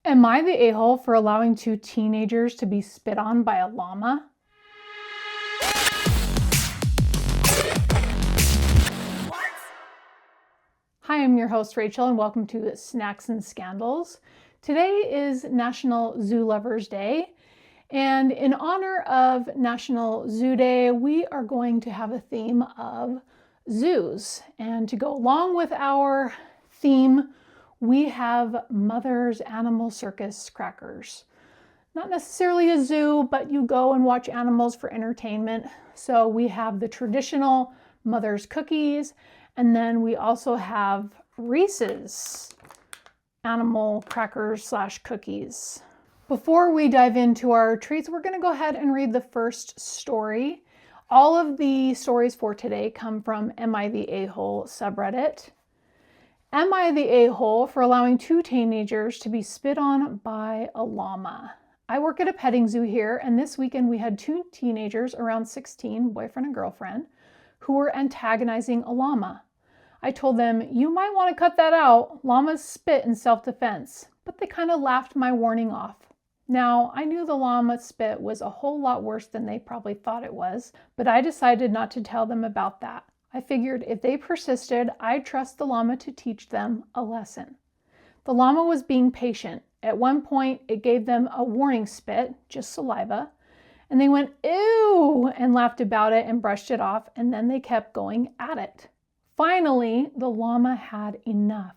Am I the a-hole for allowing 2 teenagers to be spit on by a llama? Hi, I'm your host Rachel and welcome to Snacks and Scandals. Today is National Zoo Lovers Day, and in honor of National Zoo Day, we are going to have a theme of zoos. And to go along with our theme, we have Mother's Animal Circus crackers. Not necessarily a zoo, but you go and watch animals for entertainment. So we have the traditional Mother's cookies, and then we also have Reese's animal crackers / cookies. Before we dive into our treats, we're going to go ahead and read the first story. All of the stories for today come from Am I the A-hole subreddit. Am I the a-hole for allowing 2 teenagers to be spit on by a llama? I work at a petting zoo here, and this weekend we had 2 teenagers around 16, boyfriend and girlfriend, who were antagonizing a llama. I told them, you might want to cut that out. Llamas spit in self-defense, but they kind of laughed my warning off. Now, I knew the llama spit was a whole lot worse than they probably thought it was, but I decided not to tell them about that. I figured if they persisted, I'd trust the llama to teach them a lesson. The llama was being patient. At one point, it gave them a warning spit, just saliva, and they went, ew, and laughed about it and brushed it off, and then they kept going at it. Finally, the llama had enough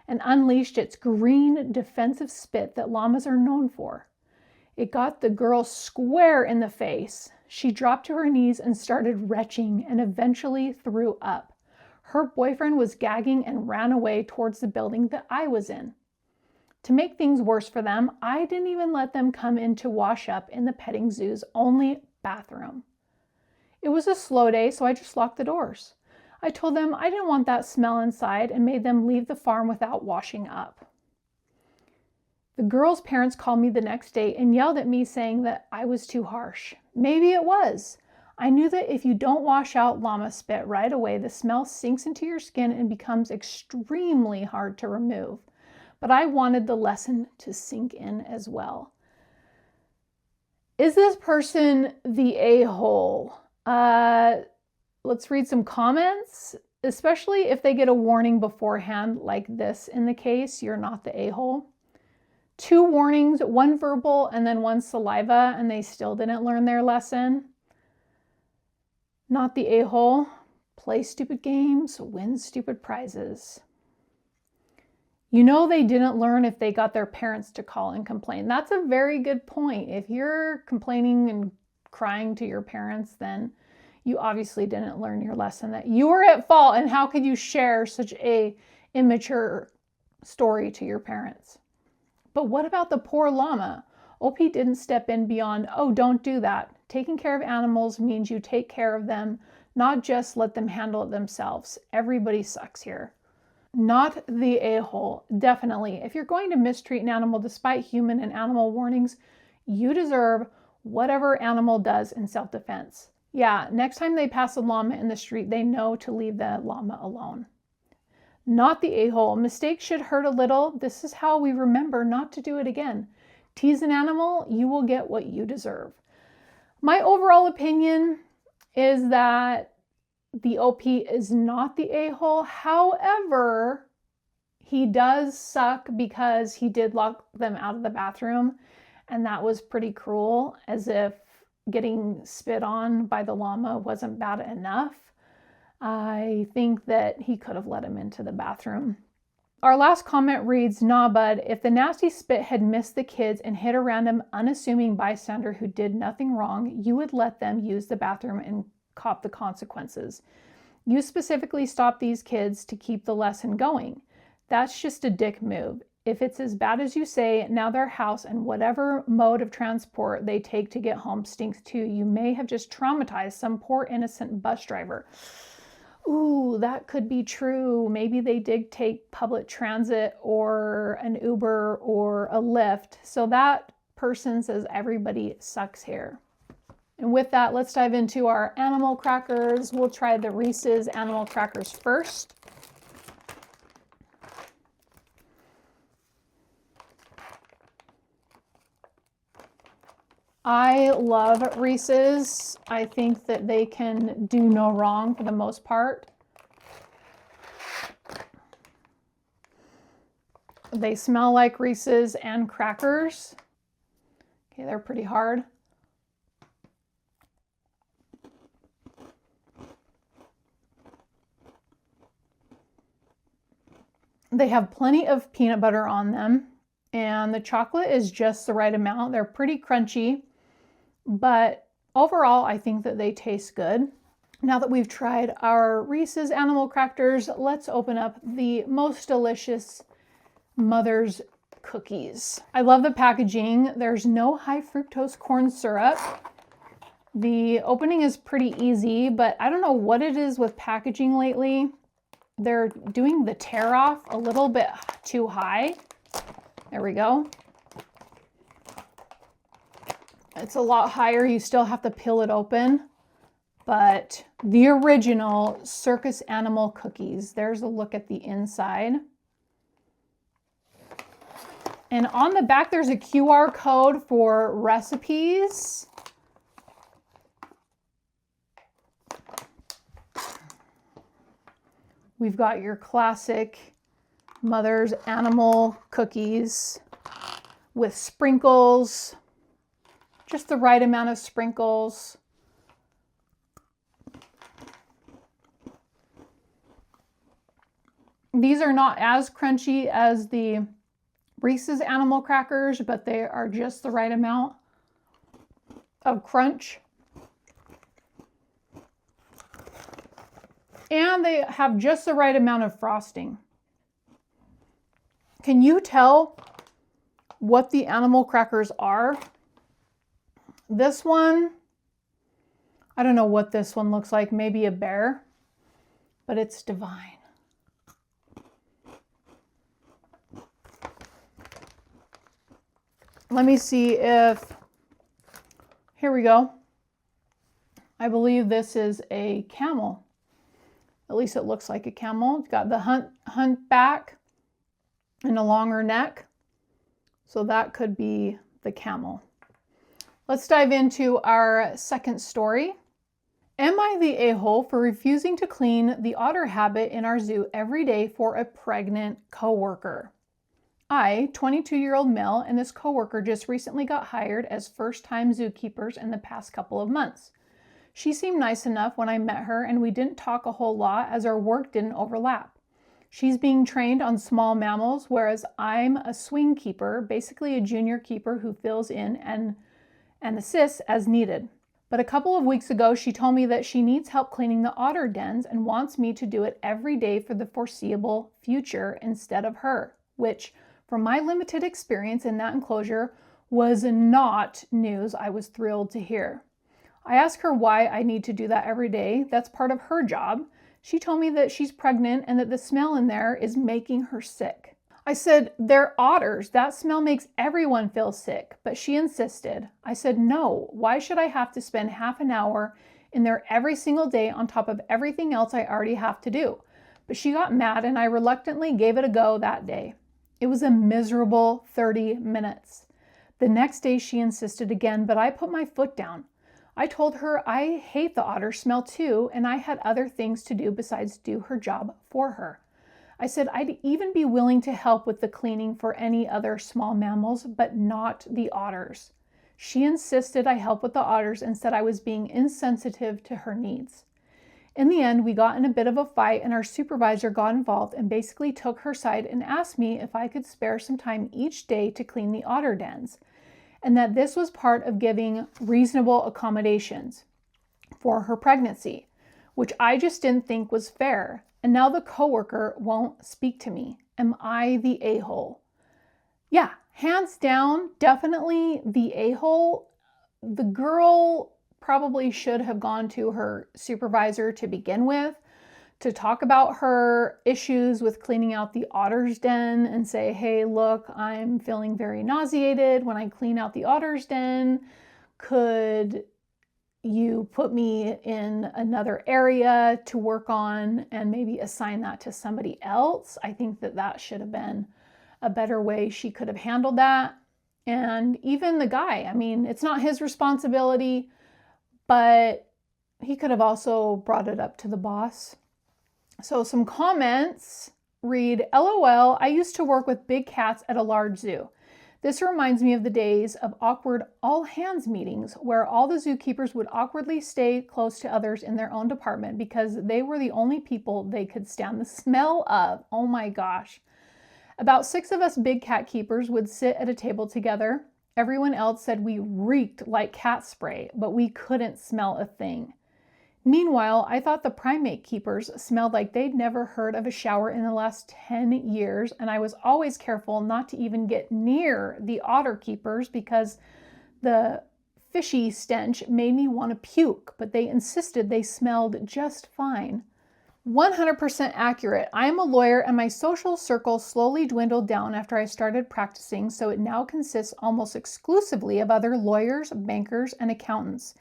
and unleashed its green defensive spit that llamas are known for. It got the girl square in the face. She dropped to her knees and started retching and eventually threw up. Her boyfriend was gagging and ran away towards the building that I was in. To make things worse for them, I didn't even let them come in to wash up in the petting zoo's only bathroom. It was a slow day, so I just locked the doors. I told them I didn't want that smell inside and made them leave the farm without washing up. The girl's parents called me the next day and yelled at me saying that I was too harsh. Maybe it was. I knew that if you don't wash out llama spit right away, the smell sinks into your skin and becomes extremely hard to remove. But I wanted the lesson to sink in as well. Is this person the a-hole? Let's read some comments, especially if they get a warning beforehand like this in the case, you're not the a-hole. 2 warnings, 1 verbal and then 1 saliva, and they still didn't learn their lesson. Not the a-hole. Play stupid games, win stupid prizes. You know they didn't learn if they got their parents to call and complain. That's a very good point. If you're complaining and crying to your parents, then you obviously didn't learn your lesson that you were at fault, and how could you share such a immature story to your parents? But what about the poor llama? OP didn't step in beyond, oh, don't do that. Taking care of animals means you take care of them, not just let them handle it themselves. Everybody sucks here. Not the a-hole, definitely. If you're going to mistreat an animal despite human and animal warnings, you deserve whatever animal does in self-defense. Yeah, next time they pass a llama in the street, they know to leave the llama alone. Not the a-hole. Mistakes should hurt a little. This is how we remember not to do it again. Tease an animal, you will get what you deserve. My overall opinion is that the OP is not the a-hole. However, he does suck because he did lock them out of the bathroom, and that was pretty cruel, as if getting spit on by the llama wasn't bad enough. I think that he could have let him into the bathroom. Our last comment reads, nah, bud, if the nasty spit had missed the kids and hit a random unassuming bystander who did nothing wrong, you would let them use the bathroom and cop the consequences. You specifically stopped these kids to keep the lesson going. That's just a dick move. If it's as bad as you say, now their house and whatever mode of transport they take to get home stinks too. You may have just traumatized some poor innocent bus driver. Ooh, that could be true. Maybe they did take public transit or an Uber or a Lyft. So that person says everybody sucks here. And with that, let's dive into our animal crackers. We'll try the Reese's animal crackers first. I love Reese's. I think that they can do no wrong for the most part. They smell like Reese's and crackers. Okay, they're pretty hard. They have plenty of peanut butter on them, and the chocolate is just the right amount. They're pretty crunchy, but overall, I think that they taste good. Now that we've tried our Reese's animal crackers, let's open up the most delicious Mother's cookies. I love the packaging. There's no high fructose corn syrup. The opening is pretty easy, but I don't know what it is with packaging lately. They're doing the tear off a little bit too high. There we go. It's a lot higher. You still have to peel it open. But the original Circus animal cookies. There's a look at the inside. And on the back, there's a QR code for recipes. We've got your classic Mother's animal cookies with sprinkles, just the right amount of sprinkles. These are not as crunchy as the Reese's animal crackers, but they are just the right amount of crunch. And they have just the right amount of frosting. Can you tell what the animal crackers are? This one, I don't know what this one looks like, maybe a bear, but it's divine. Let me see if, here we go. I believe this is a camel. At least it looks like a camel. It's got the hunt back and a longer neck. So that could be the camel. Let's dive into our second story. Am I the a-hole for refusing to clean the otter habit in our zoo every day for a pregnant coworker? I, 22-year-old male, and this coworker just recently got hired as first-time zookeepers in the past couple of months. She seemed nice enough when I met her, and we didn't talk a whole lot as our work didn't overlap. She's being trained on small mammals, whereas I'm a swing keeper, basically a junior keeper who fills in and assists as needed. But a couple of weeks ago, she told me that she needs help cleaning the otter dens and wants me to do it every day for the foreseeable future instead of her, which, from my limited experience in that enclosure, was not news I was thrilled to hear. I asked her why I need to do that every day. That's part of her job. She told me that she's pregnant and that the smell in there is making her sick. I said, they're otters. That smell makes everyone feel sick. But she insisted. I said, no, why should I have to spend half an hour in there every single day on top of everything else I already have to do? But she got mad and I reluctantly gave it a go that day. It was a miserable 30 minutes. The next day she insisted again, but I put my foot down. I told her I hate the otter smell too, and I had other things to do besides do her job for her. I said I'd even be willing to help with the cleaning for any other small mammals, but not the otters. She insisted I help with the otters and said I was being insensitive to her needs. In the end, we got in a bit of a fight and our supervisor got involved and basically took her side and asked me if I could spare some time each day to clean the otter dens, and that this was part of giving reasonable accommodations for her pregnancy, which I just didn't think was fair. And now the coworker won't speak to me. Am I the a-hole? Yeah, hands down, definitely the a-hole. The girl probably should have gone to her supervisor to begin with to talk about her issues with cleaning out the otter's den and say, hey, look, I'm feeling very nauseated when I clean out the otter's den. Could you put me in another area to work on and maybe assign that to somebody else? I think that that should have been a better way she could have handled that. And even the guy, I mean, it's not his responsibility, but he could have also brought it up to the boss. So some comments read, LOL, I used to work with big cats at a large zoo. This reminds me of the days of awkward all-hands meetings where all the zookeepers would awkwardly stay close to others in their own department because they were the only people they could stand the smell of. Oh my gosh. About 6 of us big cat keepers would sit at a table together. Everyone else said we reeked like cat spray, but we couldn't smell a thing. Meanwhile, I thought the primate keepers smelled like they'd never heard of a shower in the last 10 years, and I was always careful not to even get near the otter keepers because the fishy stench made me want to puke, but they insisted they smelled just fine. 100% accurate. I am a lawyer and my social circle slowly dwindled down after I started practicing, so it now consists almost exclusively of other lawyers, bankers, and accountants.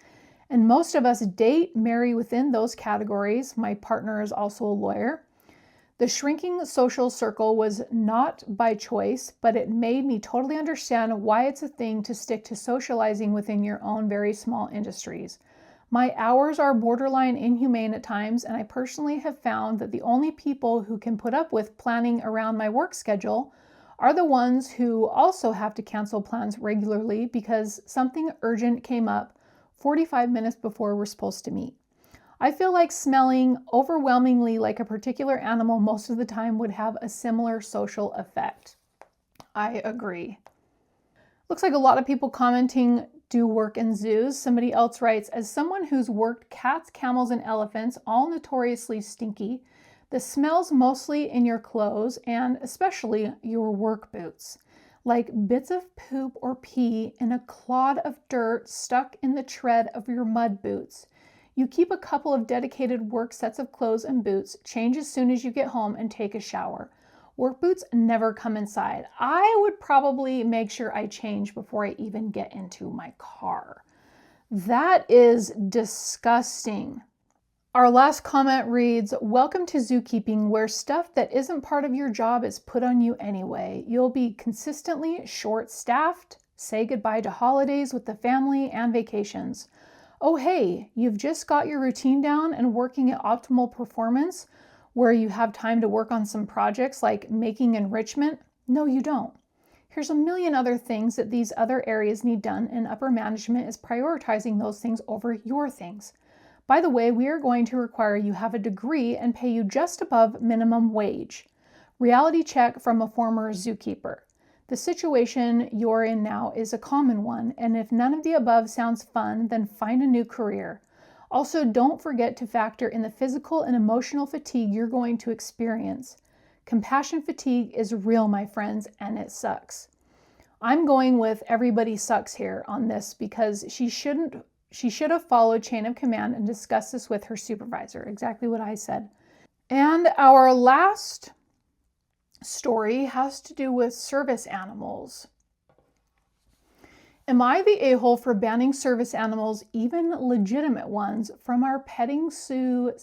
And most of us date, marry within those categories. My partner is also a lawyer. The shrinking social circle was not by choice, but it made me totally understand why it's a thing to stick to socializing within your own very small industries. My hours are borderline inhumane at times, and I personally have found that the only people who can put up with planning around my work schedule are the ones who also have to cancel plans regularly because something urgent came up 45 minutes before we're supposed to meet. I feel like smelling overwhelmingly like a particular animal most of the time would have a similar social effect. I agree. Looks like a lot of people commenting do work in zoos. Somebody else writes, as someone who's worked cats, camels, and elephants, all notoriously stinky, the smells mostly in your clothes and especially your work boots. Like bits of poop or pee in a clod of dirt stuck in the tread of your mud boots. You keep a couple of dedicated work sets of clothes and boots, change as soon as you get home, and take a shower. Work boots never come inside. I would probably make sure I change before I even get into my car. That is disgusting. Our last comment reads, welcome to zookeeping, where stuff that isn't part of your job is put on you anyway. You'll be consistently short-staffed, say goodbye to holidays with the family and vacations. Oh hey, you've just got your routine down and working at optimal performance where you have time to work on some projects like making enrichment? No, you don't. Here's a million other things that these other areas need done, and upper management is prioritizing those things over your things. By the way, we are going to require you have a degree and pay you just above minimum wage. Reality check from a former zookeeper. The situation you're in now is a common one, and if none of the above sounds fun, then find a new career. Also, don't forget to factor in the physical and emotional fatigue you're going to experience. Compassion fatigue is real, my friends, and it sucks. I'm going with everybody sucks here on this because she should have followed chain of command and discussed this with her supervisor. Exactly what I said. And our last story has to do with service animals. Am I the a-hole for banning service animals, even legitimate ones, from our petting zoo/aviary?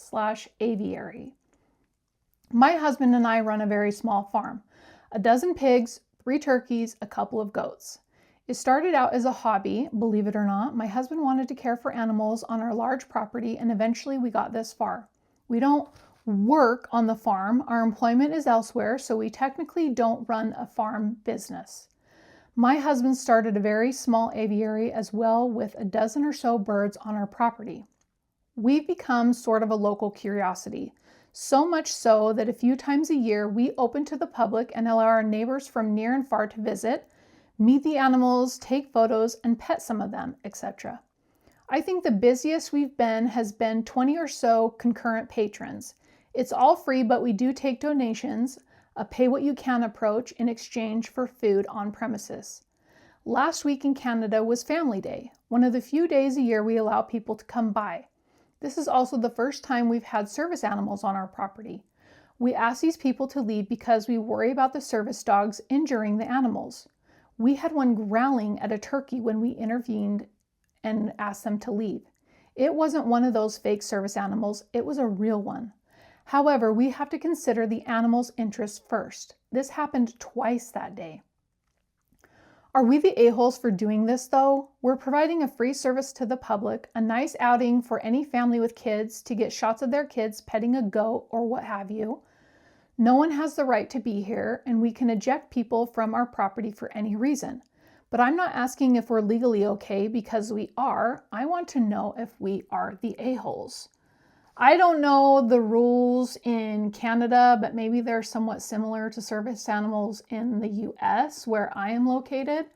My husband and I run a very small farm. 12 pigs, 3 turkeys, a couple of goats. It started out as a hobby, believe it or not. My husband wanted to care for animals on our large property, and eventually we got this far. We don't work on the farm. Our employment is elsewhere, so we technically don't run a farm business. My husband started a very small aviary as well with 12 or so birds on our property. We've become sort of a local curiosity, so much so that a few times a year we open to the public and allow our neighbors from near and far to visit, meet the animals, take photos, and pet some of them, etc. I think the busiest we've been has been 20 or so concurrent patrons. It's all free, but we do take donations, a pay-what-you-can approach in exchange for food on premises. Last week in Canada was Family Day, one of the few days a year we allow people to come by. This is also the first time we've had service animals on our property. We ask these people to leave because we worry about the service dogs injuring the animals. We had one growling at a turkey when we intervened and asked them to leave. It wasn't one of those fake service animals, it was a real one. However, we have to consider the animal's interests first. This happened twice that day. Are we the a-holes for doing this though? We're providing a free service to the public, a nice outing for any family with kids to get shots of their kids petting a goat or what have you. No one has the right to be here, and we can eject people from our property for any reason. But I'm not asking if we're legally okay because we are. I want to know if we are the a-holes. I don't know the rules in Canada, but maybe they're somewhat similar to service animals in the US where I am located.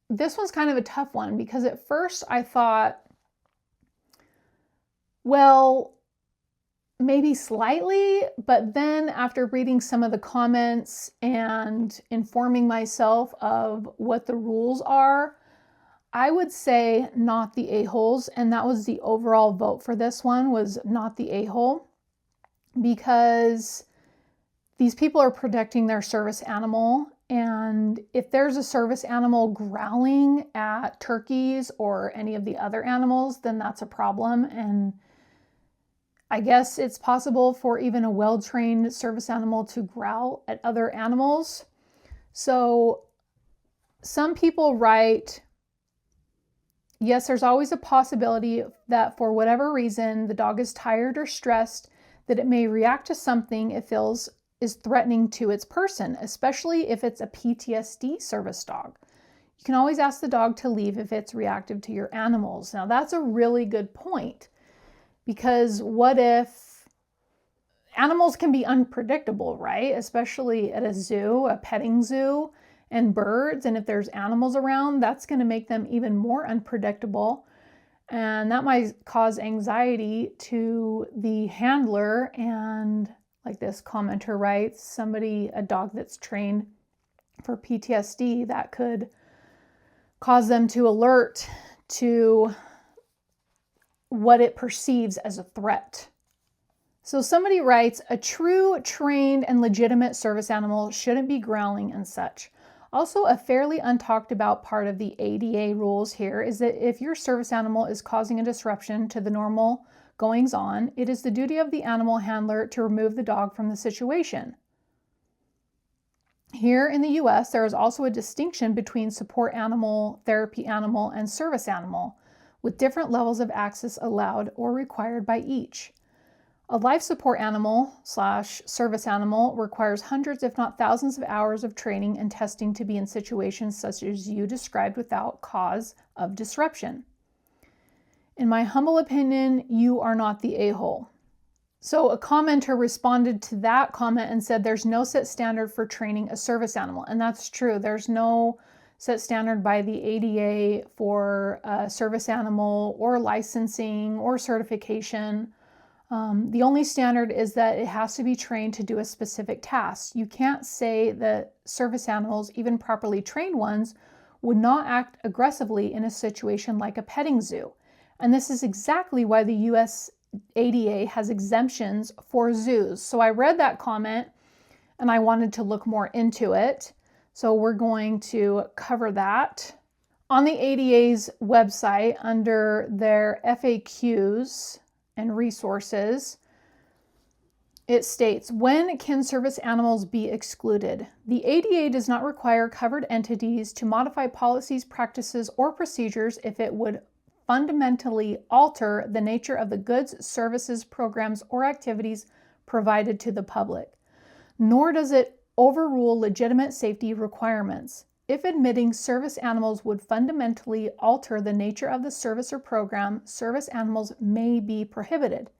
This one's kind of a tough one because at first I thought, well, maybe slightly, but then after reading some of the comments and informing myself of what the rules are, I would say not the a-holes, and that was the overall vote for this one, was not the a-hole, because these people are protecting their service animal, and if there's a service animal growling at turkeys or any of the other animals, then that's a problem. And I guess it's possible for even a well-trained service animal to growl at other animals. So some people write, yes, there's always a possibility that for whatever reason the dog is tired or stressed, that it may react to something it feels is threatening to its person, especially if it's a PTSD service dog. You can always ask the dog to leave if it's reactive to your animals. Now that's a really good point. Because what if animals can be unpredictable, right? Especially at a zoo, a petting zoo, and birds. And if there's animals around, that's going to make them even more unpredictable. And that might cause anxiety to the handler. And like this commenter writes, a dog that's trained for PTSD, that could cause them to alert to what it perceives as a threat. So somebody writes, a true, trained, and legitimate service animal shouldn't be growling and such. Also, a fairly untalked about part of the ADA rules here is that if your service animal is causing a disruption to the normal goings on, it is the duty of the animal handler to remove the dog from the situation. Here in the US, there is also a distinction between support animal, therapy animal, and service animal, with different levels of access allowed or required by each. A life support animal / service animal requires hundreds if not thousands of hours of training and testing to be in situations such as you described without cause of disruption. In my humble opinion, you are not the a-hole. So a commenter responded to that comment and said there's no set standard for training a service animal. And that's true. There's no set standard by the ADA for a service animal or licensing or certification. The only standard is that it has to be trained to do a specific task. You can't say that service animals, even properly trained ones, would not act aggressively in a situation like a petting zoo. And this is exactly why the US ADA has exemptions for zoos. So I read that comment and I wanted to look more into it. So we're going to cover that. On the ADA's website, under their FAQs and resources, it states, when can service animals be excluded? The ADA does not require covered entities to modify policies, practices, or procedures if it would fundamentally alter the nature of the goods, services, programs, or activities provided to the public. Nor does it overrule legitimate safety requirements. If admitting service animals would fundamentally alter the nature of the service or program, service animals may be prohibited.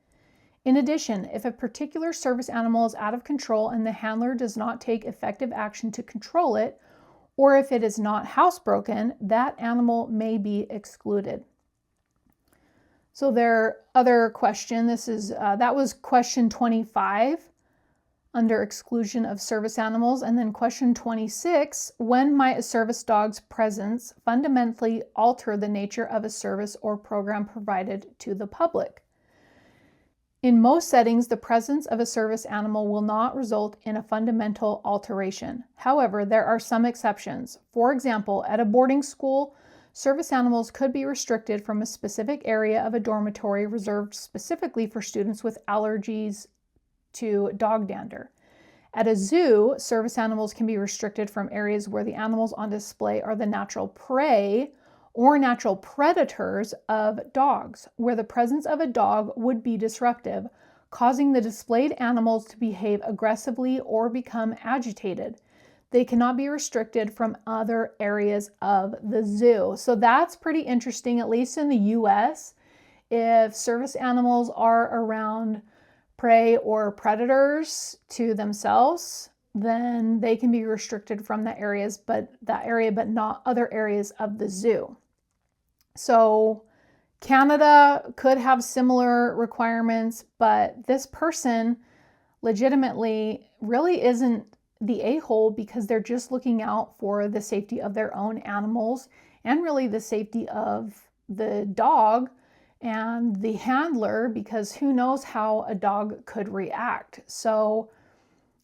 In addition, if a particular service animal is out of control and the handler does not take effective action to control it, or if it is not housebroken, that animal may be excluded. So their other question, that was question 25. Under exclusion of service animals. And then question 26, when might a service dog's presence fundamentally alter the nature of a service or program provided to the public? In most settings, the presence of a service animal will not result in a fundamental alteration. However, there are some exceptions. For example, at a boarding school, service animals could be restricted from a specific area of a dormitory reserved specifically for students with allergies to dog dander. At a zoo, service animals can be restricted from areas where the animals on display are the natural prey or natural predators of dogs, where the presence of a dog would be disruptive, causing the displayed animals to behave aggressively or become agitated. They cannot be restricted from other areas of the zoo. So that's pretty interesting, at least in the US. If service animals are around prey or predators to themselves, then they can be restricted from that area, but not other areas of the zoo. So Canada could have similar requirements, but this person legitimately really isn't the a-hole because they're just looking out for the safety of their own animals and really the safety of the dog and the handler, because who knows how a dog could react. So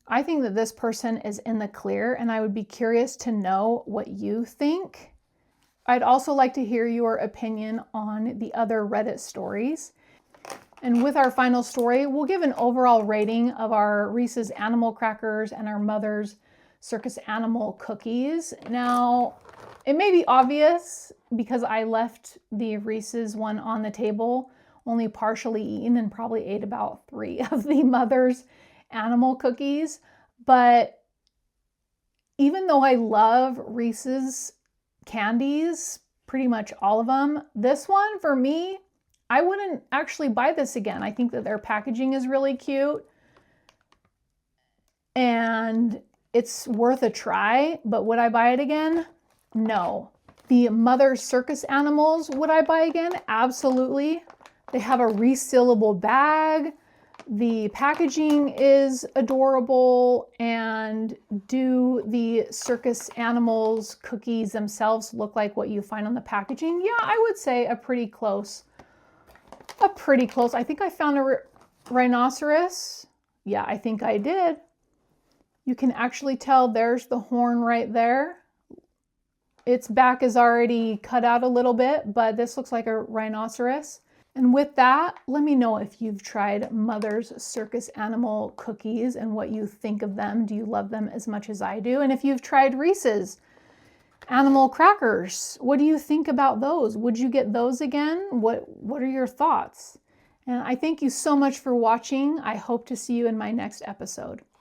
I think that this person is in the clear, and I would be curious to know what you think. I'd also like to hear your opinion on the other Reddit stories. And with our final story, we'll give an overall rating of our Reese's animal crackers and our mother's circus animal cookies. Now, it may be obvious because I left the Reese's one on the table, only partially eaten, and probably ate about 3 of the mother's animal cookies. But even though I love Reese's candies, pretty much all of them, this one for me, I wouldn't actually buy this again. I think that their packaging is really cute and it's worth a try, but would I buy it again? No. The mother's circus animals, would I buy again? Absolutely. They have a resealable bag. The packaging is adorable. And do the circus animals cookies themselves look like what you find on the packaging? Yeah, I would say a pretty close. I think I found a rhinoceros. Yeah, I think I did. You can actually tell there's the horn right there. Its back is already cut out a little bit, but this looks like a rhinoceros. And with that, let me know if you've tried Mother's Circus Animal cookies and what you think of them. Do you love them as much as I do? And if you've tried Reese's animal crackers, what do you think about those? Would you get those again? What are your thoughts? And I thank you so much for watching. I hope to see you in my next episode.